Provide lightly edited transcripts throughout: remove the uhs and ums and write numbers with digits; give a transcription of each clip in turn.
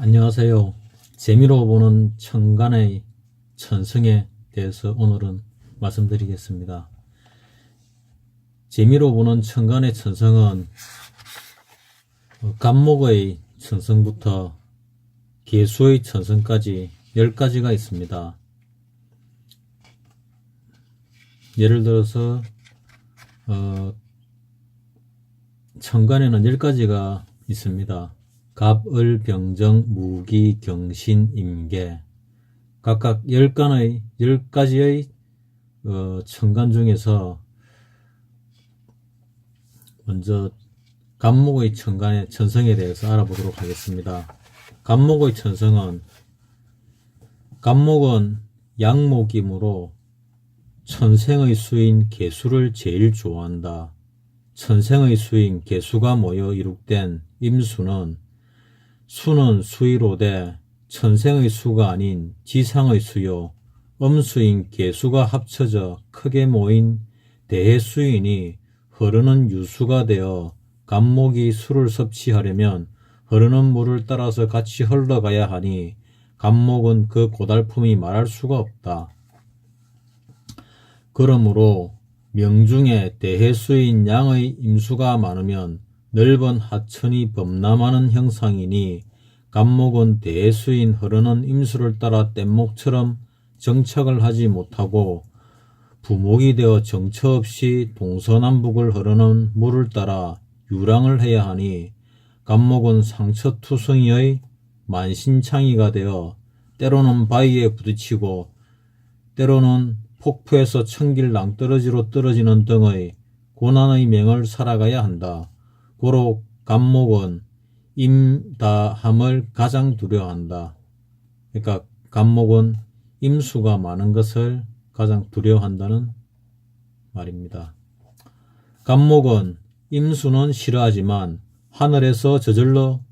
안녕하세요. 재미로 보는 천간의 천성에 대해서 오늘은 말씀드리겠습니다. 재미로 보는 천간의 천성은 간목의 천성부터 계수의 천성까지 10가지가 있습니다. 예를 들어서 천간에는 10가지가 있습니다. 갑, 을, 병정, 무기, 경신, 임계. 각각 10가지의 천간 중에서 먼저 간목의 천간의 천성에 대해서 알아보도록 하겠습니다. 간목의 천성은, 간목은 양목이므로 천생의 수인 계수를 제일 좋아한다. 천생의 수인 계수가 모여 이룩된 임수는 수의로되 천생의 수가 아닌 지상의 수요, 음수인 계수가 합쳐져 크게 모인 대해수인이 흐르는 유수가 되어 간목이 수를 섭취하려면 흐르는 물을 따라서 같이 흘러가야 하니 간목은 그 고달픔이 말할 수가 없다. 그러므로 명중에 대해수인 양의 임수가 많으면 넓은 하천이 범람하는 형상이니 간목은 대해수인 흐르는 임수를 따라 뗏목처럼 정착을 하지 못하고 부목이 되어 정처 없이 동서남북을 흐르는 물을 따라 유랑을 해야 하니 간목은 상처투성이의 만신창이가 되어 때로는 바위에 부딪히고 때로는 폭포에서 천길 낭떠러지로 떨어지는 등의 고난의 명을 살아가야 한다. 고로 간목은 임다함을 가장 두려워한다. 그러니까 간목은 임수가 많은 것을 가장 두려워한다는 말입니다. 간목은 임수는 싫어하지만 하늘에서 저절로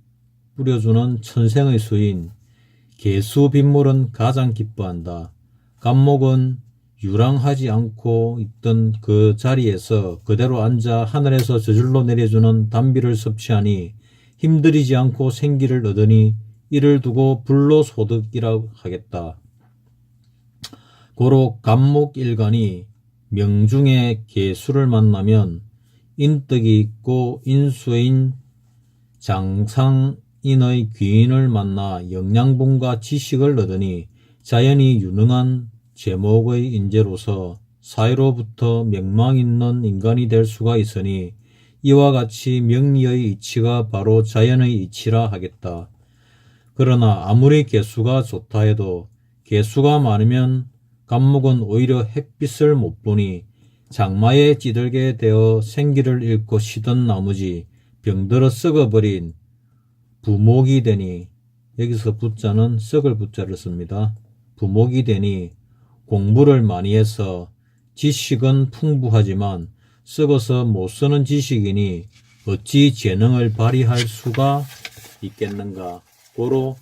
뿌려주는 천생의 수인 계수 빗물은 가장 기뻐한다. 간목은 유랑하지 않고 있던 그 자리에서 그대로 앉아 하늘에서 저절로 내려주는 단비를 섭취하니 힘들이지 않고 생기를 얻으니 이를 두고 불로소득이라 하겠다. 고로 간목일간이 명중의 계수를 만나면 인덕이 있고 인수인 장상인의 귀인을 만나 영양분과 지식을 얻으니 자연히 유능한 제목의 인재로서 사회로부터 명망 있는 인간이 될 수가 있으니 이와 같이 명리의 이치가 바로 자연의 이치라 하겠다. 그러나 아무리 개수가 좋다 해도 개수가 많으면 간목은 오히려 햇빛을 못 보니 장마에 찌들게 되어 생기를 잃고 시든 나머지 병들어 썩어버린 부목이 되니, 여기서 부자는 썩을 부자를 씁니다. 부목이 되니 공부를 많이 해서 지식은 풍부하지만 썩어서 못 쓰는 지식이니 어찌 재능을 발휘할 수가 있겠는가. 고로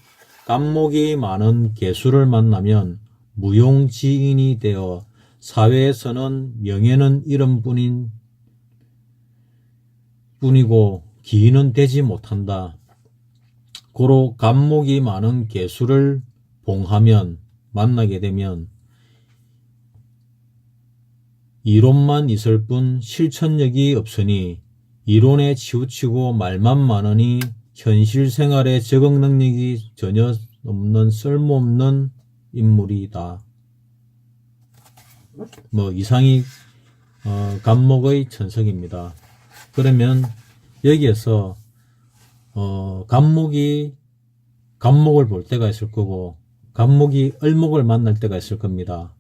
간목이 많은 계수를 만나면 무용지인이 되어 사회에서는 명예는 뿐이고 기인은 되지 못한다. 고로 간목이 많은 계수를 봉하면, 만나게 되면 이론만 있을 뿐 실천력이 없으니 이론에 치우치고 말만 많으니 현실 생활에 적응 능력이 전혀 없는 쓸모없는 인물이다. 이상이 간목의 천성입니다. 그러면 여기에서 간목을 볼 때가 있을 거고 간목이 을목을 만날 때가 있을 겁니다.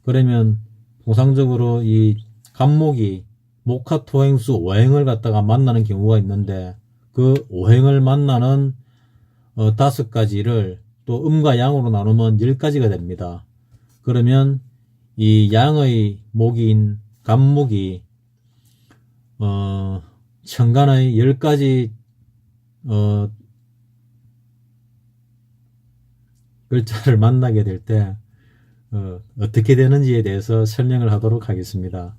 그러면 통상적으로 이 간목이 목화토행수 오행을 갖다가 만나는 경우가 있는데 그 오행을 만나는 5가지를 또 음과 양으로 나누면 10가지가 됩니다. 그러면 이 양의 목인 간목이 천간의 10가지 글자를 만나게 될 때 어떻게 되는지에 대해서 설명을 하도록 하겠습니다.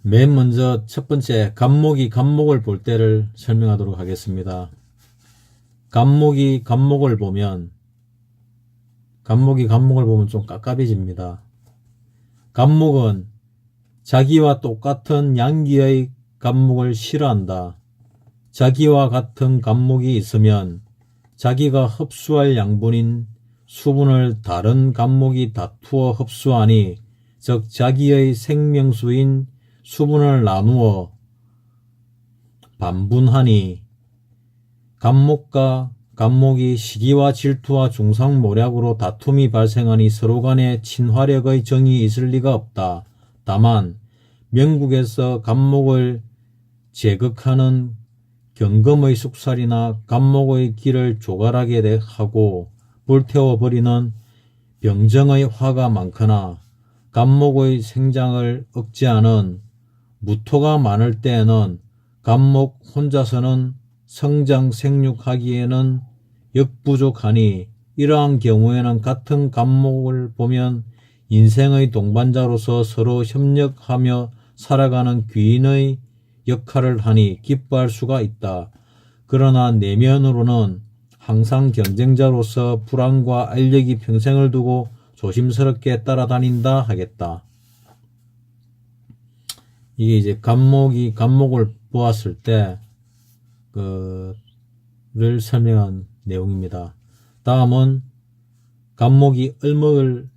맨 먼저 첫 번째 간목을 볼 때를 설명하도록 하겠습니다. 간목이 간목을 보면 좀 깝깝해집니다. 간목은 자기와 똑같은 양기의 간목을 싫어한다. 자기와 같은 간목이 있으면 자기가 흡수할 양분인 수분을 다른 간목이 다투어 흡수하니, 즉 자기의 생명수인 수분을 나누어 반분하니, 간목과 간목이 시기와 질투와 중상모략으로 다툼이 발생하니 서로 간에 친화력의 정이 있을 리가 없다. 다만 명국에서 간목을 제극하는 경금의 숙살이나 간목의 길을 조갈하게 하고 불태워버리는 병정의 화가 많거나 간목의 생장을 억제하는 무토가 많을 때에는 간목 혼자서는 성장 생육하기에는 역부족하니, 이러한 경우에는 같은 간목을 보면 인생의 동반자로서 서로 협력하며 살아가는 귀인의 역할을 하니 기뻐할 수가 있다. 그러나 내면으로는 항상 경쟁자로서 불안과 알력이 평생을 두고 조심스럽게 따라다닌다 하겠다. 이게 이제 간목을 보았을 때 를 설명한 내용입니다. 다음은 간목이 을목,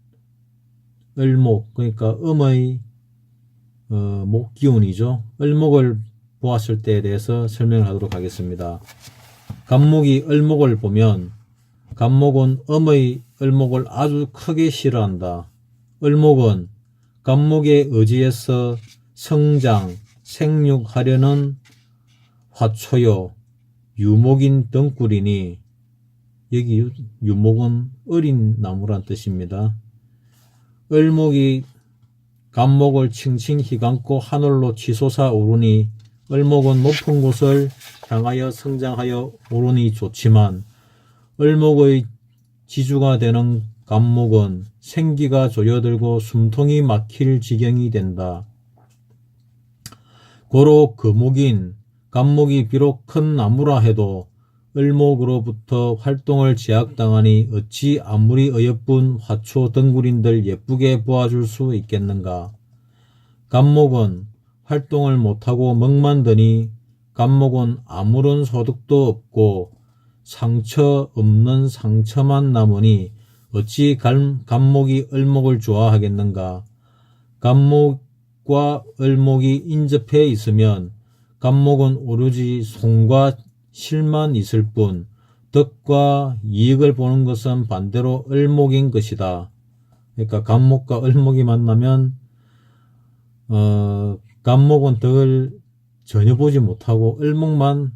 그러니까 음의 목기운이죠. 을목을 보았을 때에 대해서 설명을 하도록 하겠습니다. 간목이 을목을 보면 간목은 음의 을목을 아주 크게 싫어한다. 을목은 간목에 의지해서 성장, 생육하려는 화초요, 유목인 덩굴이니, 여기 유목은 어린 나무란 뜻입니다. 을목이 간목을 칭칭히 감고 하늘로 치솟아 오르니, 을목은 높은 곳을 향하여 성장하여 오르니 좋지만, 을목의 지주가 되는 간목은 생기가 조여들고 숨통이 막힐 지경이 된다. 고로 거목인 간목이 비록 큰 나무라 해도 을목으로부터 활동을 제약당하니 어찌 아무리 어여쁜 화초 덩굴인들 예쁘게 보아줄 수 있겠는가. 간목은 활동을 못하고 멍만 드니 간목은 아무런 소득도 없고 상처 없는 상처만 남으니 어찌 간목이 을목을 좋아하겠는가. 간목과 을목이 인접해 있으면 간목은 오로지 손과 실만 있을 뿐 덕과 이익을 보는 것은 반대로 을목인 것이다. 그러니까 간목과 을목이 만나면 간목은 덕을 전혀 보지 못하고 을목만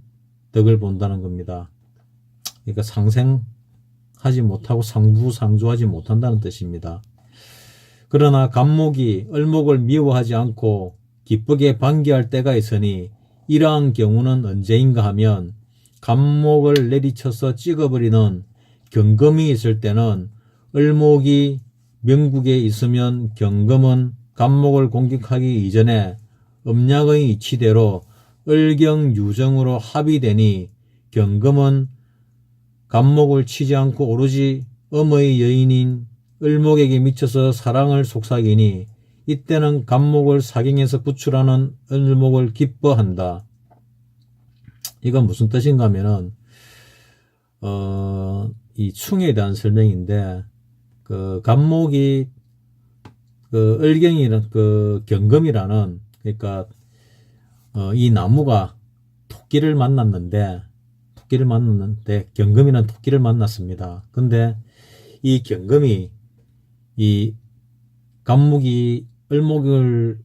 덕을 본다는 겁니다. 그러니까 상생하지 못하고 상부상조하지 못한다는 뜻입니다. 그러나 간목이 을목을 미워하지 않고 기쁘게 반기할 때가 있으니, 이러한 경우는 언제인가 하면 간목을 내리쳐서 찍어버리는 경금이 있을 때는 을목이 명국에 있으면 경금은 간목을 공격하기 이전에 음약의 이치대로 을경유정으로 합의되니 경금은 간목을 치지 않고 오로지 음의 여인인 을목에게 미쳐서 사랑을 속삭이니, 이때는 간목을 사경에서 구출하는 을목을 기뻐한다. 이건 무슨 뜻인가 하면은 이 충에 대한 설명인데, 간목이 을경이란 경금이라는, 그러니까 이 나무가 토끼를 만났는데 경금이란 토끼를 만났습니다. 근데 이 경금이 이 간목이 을목을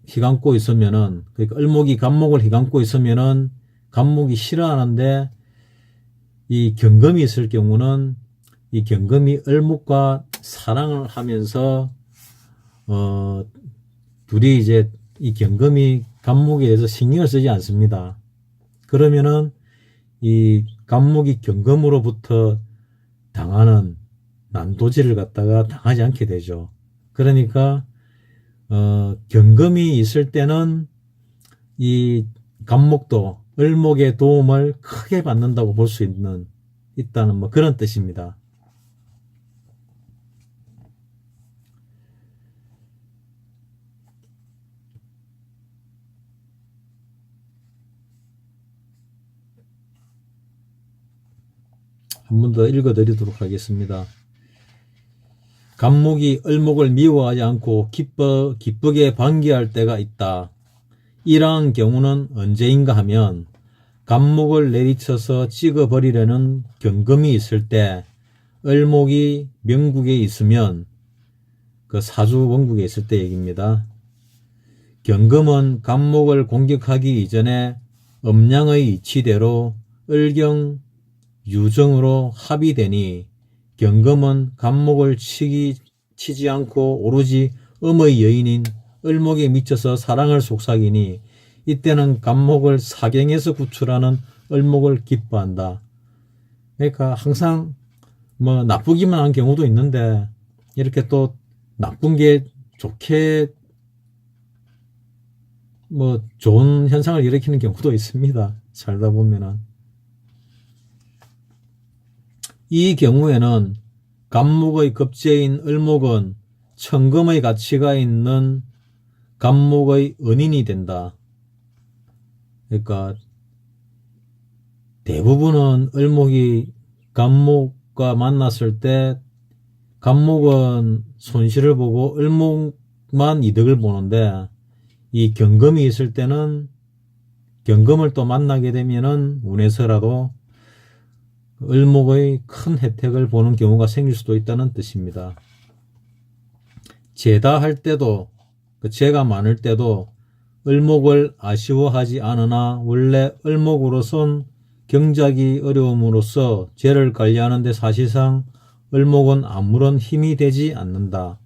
휘감고 있으면은, 그러니까 을목이 간목을 휘감고 있으면은 간목이 싫어하는데, 이 경금이 있을 경우는 이 경금이 을목과 사랑을 하면서 둘이 이제 이 경금이 간목에 대해서 신경을 쓰지 않습니다. 그러면은 이 간목이 경금으로부터 당하는 난도질을 갖다가 당하지 않게 되죠. 그러니까 경금이 있을 때는 이 간목도 을목의 도움을 크게 받는다고 볼 수 있다는 뭐 그런 뜻입니다. 한 번 더 읽어드리도록 하겠습니다. 갑목이 을목을 미워하지 않고 기쁘게 반기할 때가 있다. 이러한 경우는 언제인가 하면 갑목을 내리쳐서 찍어버리려는 경금이 있을 때, 을목이 명국에 있으면 그 사주 원국에 있을 때 얘기입니다. 경금은 갑목을 공격하기 이전에 음양의 이치대로 을경 유정으로 합의되니 경금은 갑목을 치지 않고 오로지 음의 여인인 을목에 미쳐서 사랑을 속삭이니 이때는 갑목을 사경에서 구출하는 을목을 기뻐한다. 그러니까 항상 뭐 나쁘기만 한 경우도 있는데 이렇게 또 나쁜 게 좋게 뭐 좋은 현상을 일으키는 경우도 있습니다. 살다 보면은. 이 경우에는 갑목의 급제인 을목은 천금의 가치가 있는 갑목의 은인이 된다. 그러니까 대부분은 을목이 갑목과 만났을 때 갑목은 손실을 보고 을목만 이득을 보는데, 이 경금이 있을 때는 경금을 또 만나게 되면은 운에서라도 을목의 큰 혜택을 보는 경우가 생길 수도 있다는 뜻입니다. 제다할 때도, 재가 많을 때도 을목을 아쉬워하지 않으나 원래 을목으로선 경작이 어려움으로써 재를 관리하는데 사실상 을목은 아무런 힘이 되지 않는다.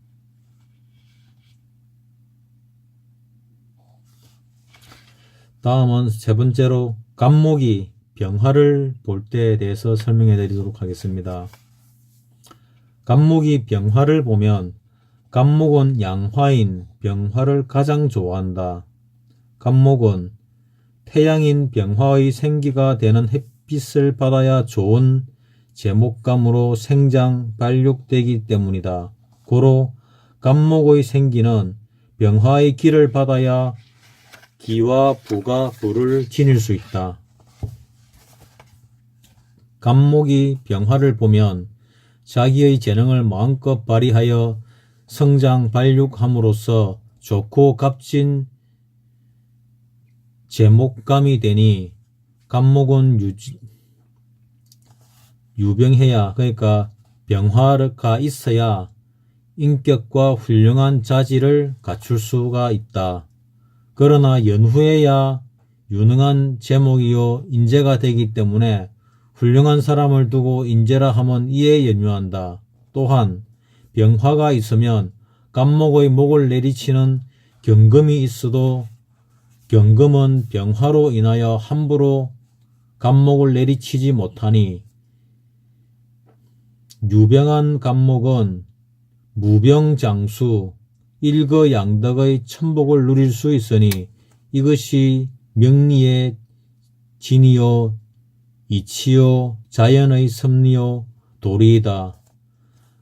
다음은 세 번째로 갑목이 병화를 볼 때에 대해서 설명해 드리도록 하겠습니다. 갑목이 병화를 보면 갑목은 양화인 병화를 가장 좋아한다. 갑목은 태양인 병화의 생기가 되는 햇빛을 받아야 좋은 제목감으로 생장, 발육되기 때문이다. 고로 갑목의 생기는 병화의 기를 받아야 기와 부가 부를 지닐 수 있다. 갑목이 병화를 보면 자기의 재능을 마음껏 발휘하여 성장 발육함으로써 좋고 값진 제목감이 되니 갑목은 유병해야, 그러니까 병화가 있어야 인격과 훌륭한 자질을 갖출 수가 있다. 그러나 연후에야 유능한 제목이요 인재가 되기 때문에 훌륭한 사람을 두고 인재라 하면 이에 연유한다. 또한 병화가 있으면 갑목의 목을 내리치는 경금이 있어도 경금은 병화로 인하여 함부로 갑목을 내리치지 못하니 유병한 갑목은 무병장수, 일거양덕의 천복을 누릴 수 있으니 이것이 명리의 진이요 이치요 자연의 섭리요 도리이다.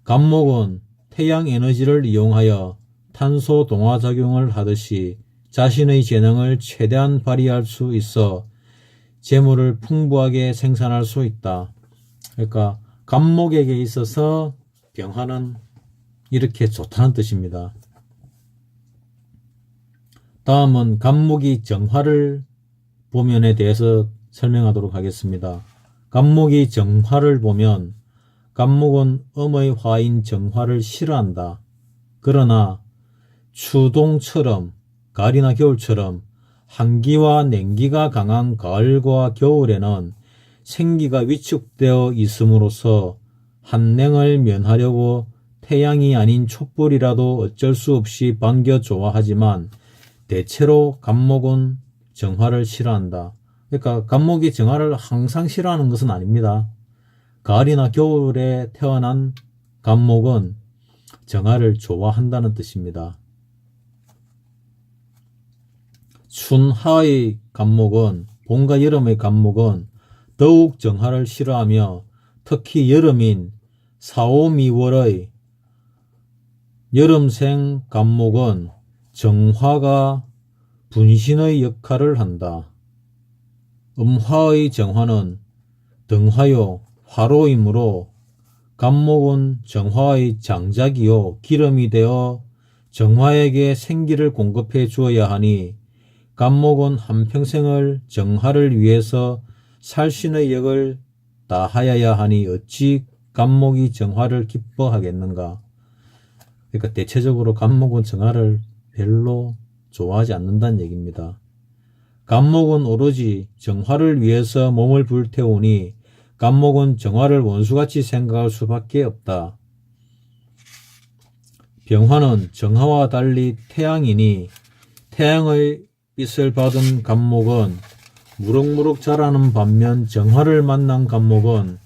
갑목은 태양 에너지를 이용하여 탄소 동화작용을 하듯이 자신의 재능을 최대한 발휘할 수 있어 재물을 풍부하게 생산할 수 있다. 그러니까 갑목에게 있어서 병화는 이렇게 좋다는 뜻입니다. 다음은 갑목이 정화를 보면에 대해서 설명하도록 하겠습니다. 갑목이 정화를 보면 갑목은 음의 화인 정화를 싫어한다. 그러나 추동처럼, 가을이나 겨울처럼 한기와 냉기가 강한 가을과 겨울에는 생기가 위축되어 있음으로써 한냉을 면하려고 태양이 아닌 촛불이라도 어쩔 수 없이 반겨 좋아하지만 대체로 갑목은 정화를 싫어한다. 그러니까 갑목이 정화를 항상 싫어하는 것은 아닙니다. 가을이나 겨울에 태어난 갑목은 정화를 좋아한다는 뜻입니다. 순하의 갑목은 봄과 여름의 갑목은 더욱 정화를 싫어하며 특히 여름인 4, 5, 2월의 여름생 갑목은 정화가 분신의 역할을 한다. 음화의 정화는 등화요 화로이므로 갑목은 정화의 장작이요 기름이 되어 정화에게 생기를 공급해 주어야 하니 갑목은 한평생을 정화를 위해서 살신의 역을 다하여야 하니 어찌 갑목이 정화를 기뻐하겠는가. 그러니까 대체적으로 갑목은 정화를 별로 좋아하지 않는다는 얘기입니다. 갑목은 오로지 정화를 위해서 몸을 불태우니 갑목은 정화를 원수같이 생각할 수밖에 없다. 병화는 정화와 달리 태양이니 태양의 빛을 받은 갑목은 무럭무럭 자라는 반면 정화를 만난 갑목은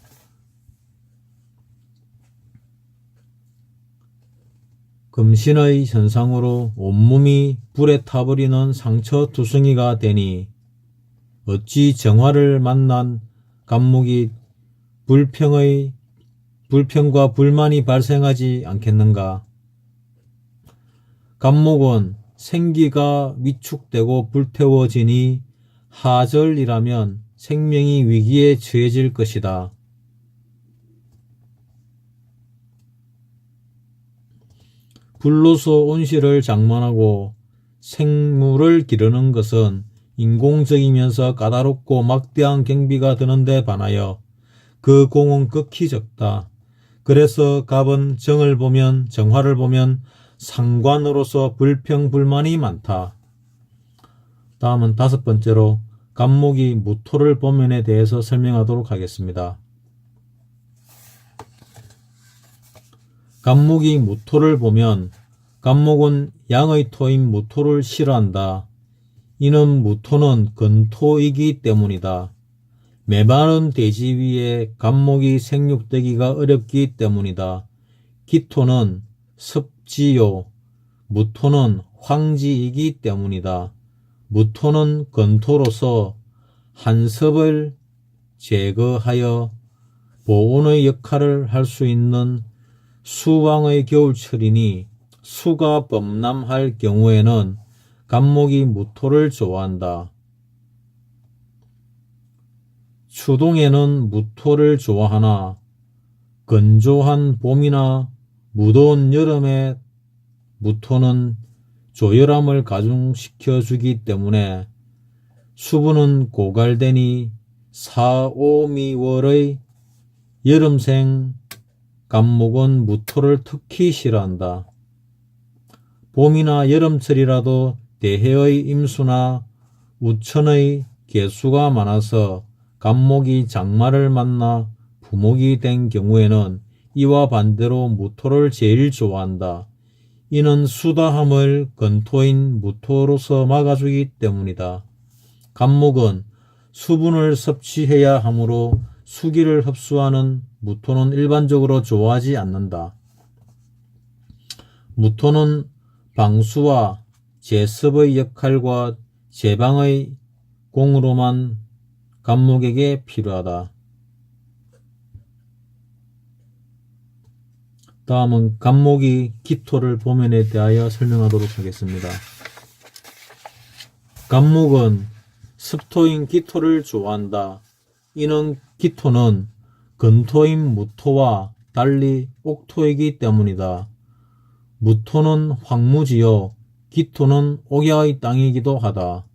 금신의 현상으로 온몸이 불에 타버리는 상처투성이가 되니 어찌 정화를 만난 갑목이 불평과 불만이 발생하지 않겠는가. 갑목은 생기가 위축되고 불태워지니 하절이라면 생명이 위기에 처해질 것이다. 불로서 온실을 장만하고 생물을 기르는 것은 인공적이면서 까다롭고 막대한 경비가 드는데 반하여 그 공은 극히 적다. 그래서 갑은 정화를 보면 상관으로서 불평불만이 많다. 다음은 5번째로 갑목이 무토를 보면에 대해서 설명하도록 하겠습니다. 갑목이 무토를 보면 갑목은 양의 토인 무토를 싫어한다. 이는 무토는 건토이기 때문이다. 메마른 대지 위에 갑목이 생육되기가 어렵기 때문이다. 기토는 습지요 무토는 황지이기 때문이다. 무토는 건토로서 한섭을 제거하여 보온의 역할을 할 수 있는 수왕의 겨울철이니 수가 범람할 경우에는 갑목이 무토를 좋아한다. 추동에는 무토를 좋아하나 건조한 봄이나 무더운 여름에 무토는 조열함을 가중시켜 주기 때문에 수분은 고갈되니 4, 5, 미월의 여름생 갑목은 무토를 특히 싫어한다. 봄이나 여름철이라도 대해의 임수나 우천의 개수가 많아서 갑목이 장마를 만나 부목이 된 경우에는 이와 반대로 무토를 제일 좋아한다. 이는 수다함을 건토인 무토로서 막아주기 때문이다. 갑목은 수분을 섭취해야 하므로 수기를 흡수하는 무토는 일반적으로 좋아하지 않는다. 무토는 방수와 제습의 역할과 제방의 공으로만 갑목에게 필요하다. 다음은 갑목이 기토를 보면에 대하여 설명하도록 하겠습니다. 갑목은 습토인 기토를 좋아한다. 이는 기토는 건토인 무토와 달리 옥토이기 때문이다. 무토는 황무지요 기토는 옥야의 땅이기도 하다.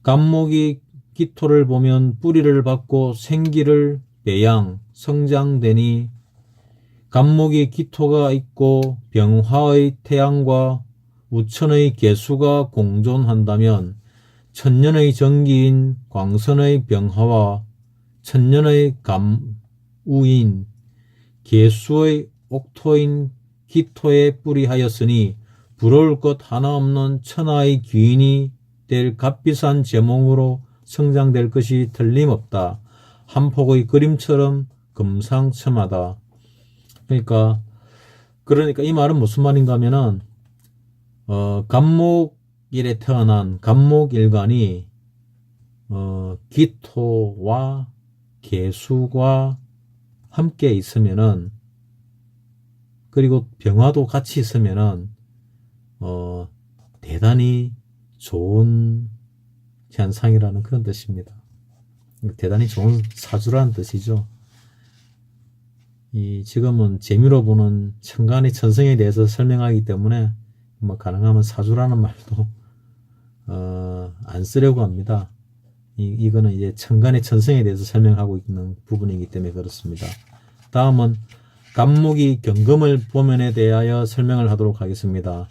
갑목이 기토를 보면 뿌리를 받고 생기를 배양, 성장되니 갑목이 기토가 있고 병화의 태양과 우천의 개수가 공존한다면 천년의 정기인 광선의 병화와 천년의 감우인 개수의 옥토인 기토에 뿌리하였으니 부러울 것 하나 없는 천하의 귀인이 될 값비싼 제목으로 성장될 것이 틀림없다. 한 폭의 그림처럼 금상첨화다. 그러니까 이 말은 무슨 말인가 하면은 갑목일에 태어난 갑목일간이 기토와 개수가 함께 있으면은, 그리고 병화도 같이 있으면은 대단히 좋은 현상이라는 그런 뜻입니다. 대단히 좋은 사주라는 뜻이죠. 지금은 재미로 보는 천간의 천성에 대해서 설명하기 때문에 뭐 가능하면 사주라는 말도 안 쓰려고 합니다. 이거는 이제 천간의 천성에 대해서 설명하고 있는 부분이기 때문에 그렇습니다. 다음은 간목이 경금을 보면에 대하여 설명을 하도록 하겠습니다.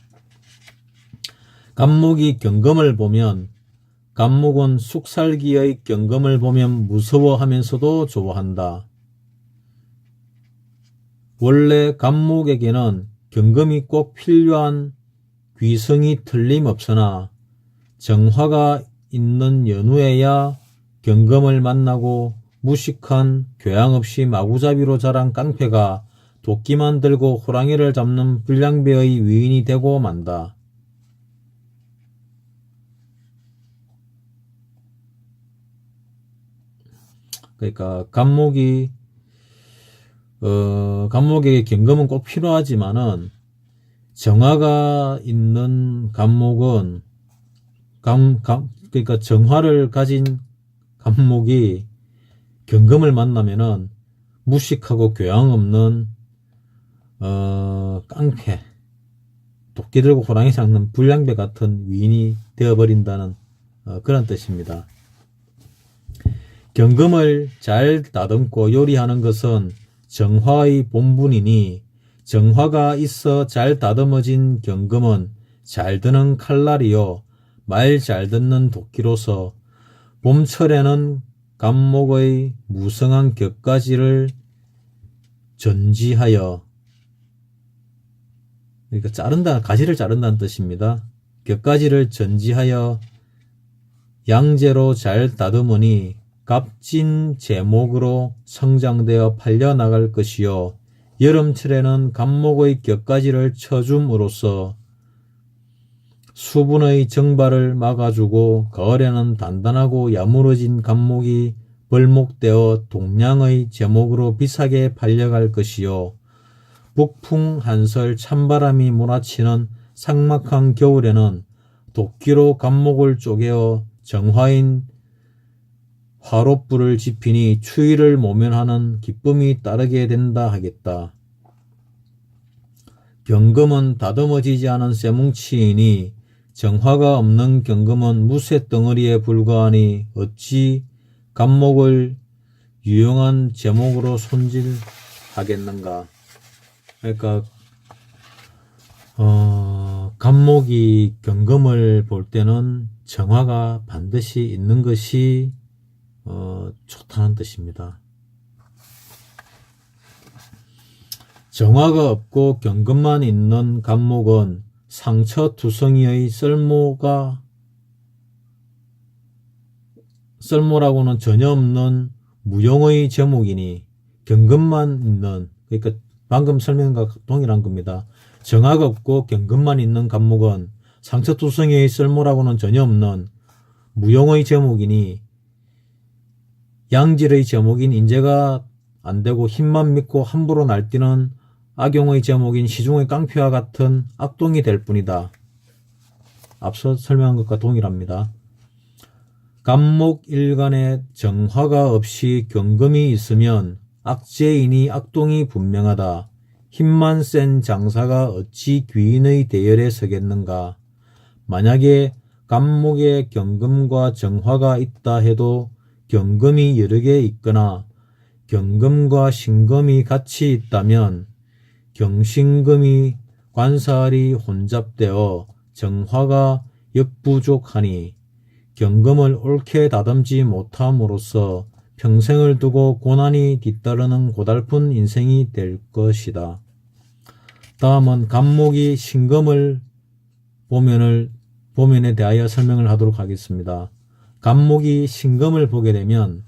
간목이 경금을 보면, 간목은 숙살기의 경금을 보면 무서워하면서도 좋아한다. 원래 간목에게는 경금이 꼭 필요한 귀성이 틀림없으나 정화가 있는 연후에야 경금을 만나고 무식한 교양 없이 마구잡이로 자란 깡패가 도끼만 들고 호랑이를 잡는 불량배의 위인이 되고 만다. 그러니까 간목에게 경금은 꼭 필요하지만은 정화가 있는 간목은 그러니까 정화를 가진 간목이 경금을 만나면은 무식하고 교양 없는 깡패, 도끼 들고 호랑이 잡는 불량배 같은 위인이 되어버린다는 그런 뜻입니다. 경금을 잘 다듬고 요리하는 것은 정화의 본분이니 정화가 있어 잘 다듬어진 경금은 잘 드는 칼날이요 말 잘 듣는 도끼로서 봄철에는 간목의 무성한 격가지를 전지하여, 그러니까 가지를 자른다는 뜻입니다. 격가지를 전지하여 양재로 잘 다듬으니 값진 제목으로 성장되어 팔려나갈 것이요 여름철에는 간목의 격가지를 쳐줌으로써 수분의 정발을 막아주고 가을에는 단단하고 야무러진 간목이 벌목되어 동량의 제목으로 비싸게 팔려갈 것이요 북풍 한설 찬바람이 몰아치는 삭막한 겨울에는 도끼로 간목을 쪼개어 정화인 화롯불을 지피니 추위를 모면하는 기쁨이 따르게 된다 하겠다. 경금은 다듬어지지 않은 쇠뭉치이니 정화가 없는 경금은 무쇠 덩어리에 불과하니 어찌 간목을 유용한 제목으로 손질하겠는가. 그러니까 간목이 경금을 볼 때는 정화가 반드시 있는 것이 좋다는 뜻입니다. 정화가 없고 경금만 있는 간목은 상처투성이의 썰모라고는 전혀 없는 무용의 제목이니 경금만 있는, 그러니까 방금 설명과 동일한 겁니다. 정화가 없고 경금만 있는 간목은 상처투성이의 썰모라고는 전혀 없는 무용의 제목이니 양질의 제목인 인재가 안되고 힘만 믿고 함부로 날뛰는 악용의 제목인 시중의 깡패와 같은 악동이 될 뿐이다. 앞서 설명한 것과 동일합니다. 간목 일간에 정화가 없이 경금이 있으면 악재이니 악동이 분명하다. 힘만 센 장사가 어찌 귀인의 대열에 서겠는가. 만약에 간목에 경금과 정화가 있다 해도 경금이 여러 개 있거나 경금과 신금이 같이 있다면 경신금이 관살이 혼잡되어 정화가 역부족하니 경금을 옳게 다듬지 못함으로써 평생을 두고 고난이 뒤따르는 고달픈 인생이 될 것이다. 다음은 간목이 신금을 보면에 대하여 설명을 하도록 하겠습니다. 간목이 신금을 보게 되면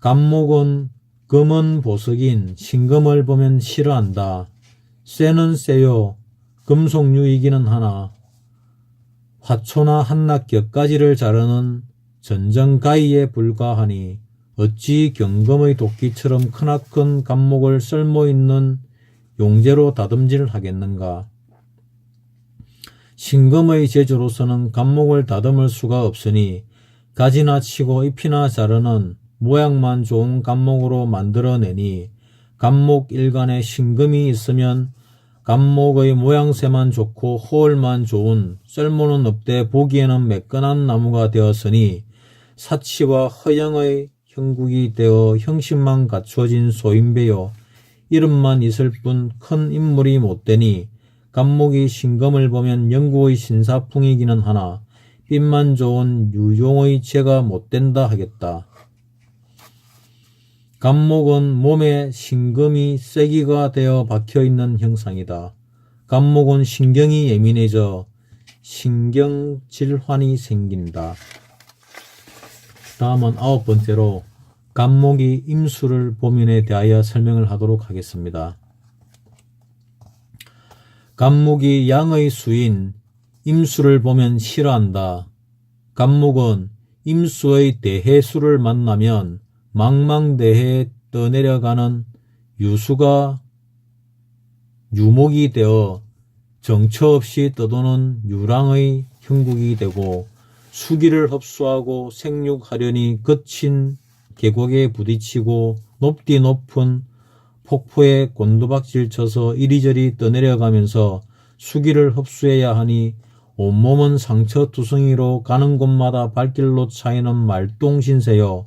간목은 금은 보석인 신금을 보면 싫어한다. 쇠는 쇠요 금속류이기는 하나 화초나 한낱 격가지를 자르는 전정가위에 불과하니 어찌 경검의 도끼처럼 크나큰 감목을 쓸모있는 용제로 다듬질하겠는가. 신금의 제주로서는 감목을 다듬을 수가 없으니 가지나 치고 잎이나 자르는 모양만 좋은 감목으로 만들어내니 감목 일간에 신금이 있으면 감목의 모양새만 좋고 호을만 좋은 쓸모는 없되 보기에는 매끈한 나무가 되었으니 사치와 허영의 형국이 되어 형식만 갖추어진 소인배요 이름만 있을 뿐 큰 인물이 못되니 감목이 신금을 보면 영구의 신사풍이기는 하나 빛만 좋은 유용의 죄가 못된다 하겠다. 감목은 몸에 신금이 쐐기가 되어 박혀있는 형상이다. 감목은 신경이 예민해져 신경질환이 생긴다. 다음은 9번째로 감목이 임수를 보면에 대하여 설명을 하도록 하겠습니다. 감목이 양의 수인 임수를 보면 싫어한다. 감목은 임수의 대해수를 만나면 망망대해에 떠내려가는 유수가 유목이 되어 정처 없이 떠도는 유랑의 형국이 되고 수기를 흡수하고 생육하려니 거친 계곡에 부딪히고 높디 높은 폭포에 곤두박질 쳐서 이리저리 떠내려가면서 수기를 흡수해야 하니 온몸은 상처투성이로 가는 곳마다 발길로 차이는 말똥신세여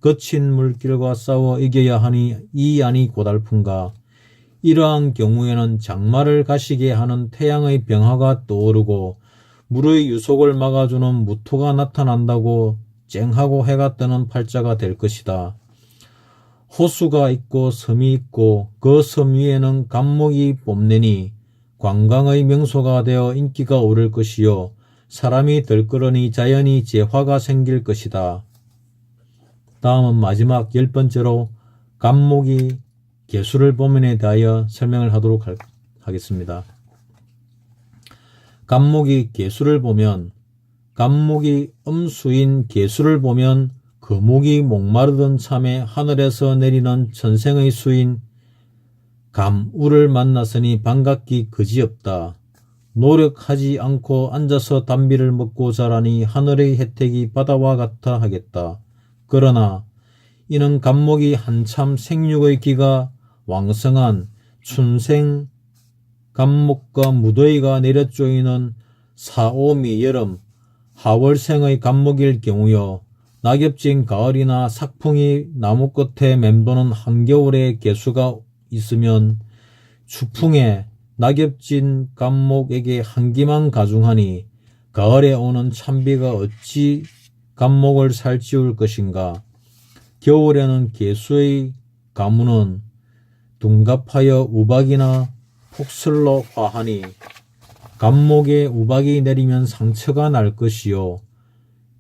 거친 물길과 싸워 이겨야 하니 이 안이 고달픈가. 이러한 경우에는 장마를 가시게 하는 태양의 병화가 떠오르고 물의 유속을 막아주는 무토가 나타난다고 쨍하고 해가 뜨는 팔자가 될 것이다. 호수가 있고 섬이 있고 그 섬 위에는 감목이 뽐내니 관광의 명소가 되어 인기가 오를 것이요 사람이 들끓으니 자연히 재화가 생길 것이다. 다음은 마지막 10번째로 감목이 개수를 보면에 대하여 설명을 하도록 하겠습니다. 감목이 개수를 보면 감목이 음수인 개수를 보면 거목이 목마르던 참에 하늘에서 내리는 천생의 수인 감우를 만났으니 반갑기 그지없다. 노력하지 않고 앉아서 단비를 먹고 자라니 하늘의 혜택이 바다와 같아 하겠다. 그러나 이는 감목이 한참 생육의 기가 왕성한 춘생 감목과 무더위가 내려쪼이는 사오미 여름 하월생의 감목일 경우여 낙엽진 가을이나 삭풍이 나무 끝에 맴도는 한겨울에 개수가 있으면 추풍에 낙엽진 감목에게 한기만 가중하니 가을에 오는 찬비가 어찌 감목을 살찌울 것인가. 겨울에는 개수의 가무는 둔갑하여 우박이나 폭설로 화하니 감목에 우박이 내리면 상처가 날 것이요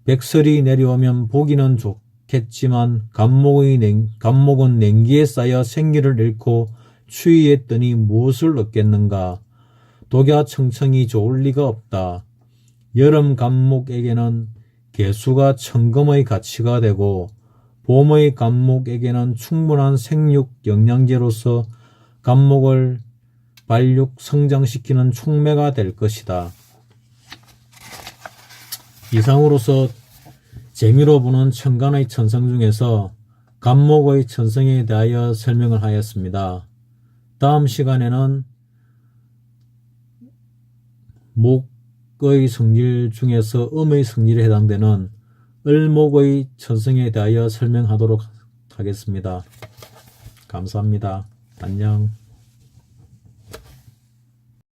백설이 내려오면 보기는 좋겠지만 감목은 냉기에 쌓여 생기를 잃고 추위했더니 무엇을 얻겠는가. 독야청청이 좋을 리가 없다. 여름 감목에게는 개수가 천금의 가치가 되고 봄의 감목에게는 충분한 생육 영양제로서 감목을 발육 성장시키는 촉매가 될 것이다. 이상으로서 재미로 보는 천간의 천성 중에서 감목의 천성에 대하여 설명을 하였습니다. 다음 시간에는 목의 성질 중에서 음의 성질에 해당되는 을목의 천성에 대하여 설명하도록 하겠습니다. 감사합니다. 안녕.